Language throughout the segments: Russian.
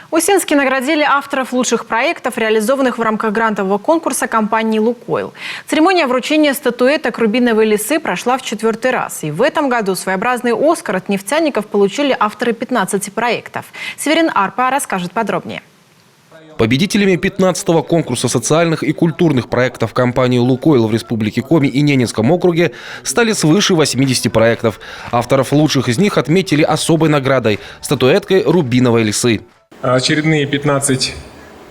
Усинске наградили авторов лучших проектов, реализованных в рамках грантового конкурса компании «Лукойл». Церемония вручения статуэток «Рубиновой лисы» прошла в 4-й раз. И в этом году своеобразный «Оскар» от нефтяников получили авторы 15 проектов. Северин Арпа расскажет подробнее. Победителями 15-го конкурса социальных и культурных проектов компании «Лукойл» в Республике Коми и Ненецком округе стали свыше 80 проектов. Авторов лучших из них отметили особой наградой – статуэткой «Рубиновой лисы». Очередные 15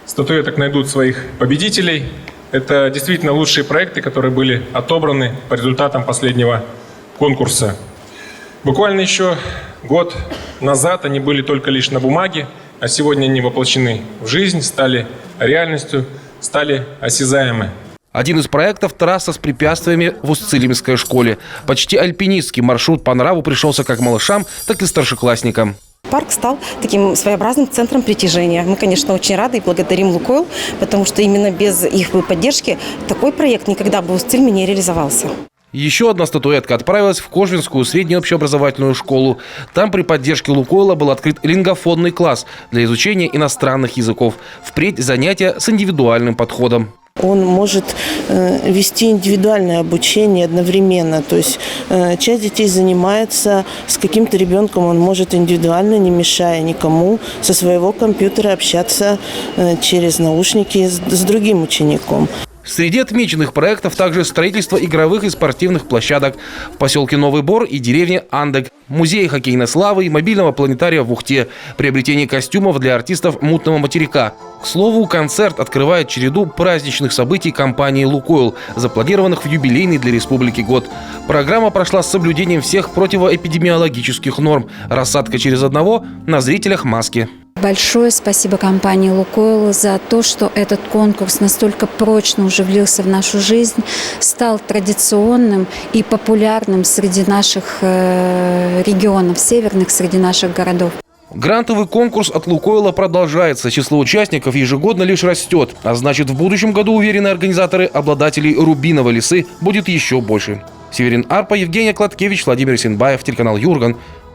статуэток найдут своих победителей. Это действительно лучшие проекты, которые были отобраны по результатам последнего конкурса. Буквально еще год назад они были только лишь на бумаге, а сегодня они воплощены в жизнь, стали реальностью, стали осязаемы. Один из проектов – трасса с препятствиями в Устцилимской школе. Почти альпинистский маршрут по нраву пришелся как малышам, так и старшеклассникам. Парк стал таким своеобразным центром притяжения. Мы, конечно, очень рады и благодарим «Лукойл», потому что именно без их поддержки такой проект никогда бы в Устцильме не реализовался. Еще одна статуэтка отправилась в Кожвинскую среднюю общеобразовательную школу. Там при поддержке «Лукойла» был открыт лингофонный класс для изучения иностранных языков. Впредь занятия с индивидуальным подходом. Он может вести индивидуальное обучение одновременно. То есть часть детей занимается с каким-то ребенком, он может индивидуально, не мешая никому, со своего компьютера общаться через наушники с другим учеником. Среди отмеченных проектов также строительство игровых и спортивных площадок в поселке Новый Бор и деревне Андек, музей хоккейной славы и мобильного планетария в Ухте, приобретение костюмов для артистов мутного материка. К слову, концерт открывает череду праздничных событий компании «Лукойл», запланированных в юбилейный для республики год. Программа прошла с соблюдением всех противоэпидемиологических норм. Рассадка через одного, на зрителях маски. Большое спасибо компании «Лукойл» за то, что этот конкурс настолько прочно уже влился в нашу жизнь, стал традиционным и популярным среди наших регионов, северных, среди наших городов. Грантовый конкурс от «Лукойла» продолжается. Число участников ежегодно лишь растет. А значит, в будущем году, уверены организаторы, обладателей «Рубиновой лисы» будет еще больше. Северин Арпа, Евгения Кладкевич, Владимир Синбаев, телеканал Юрган.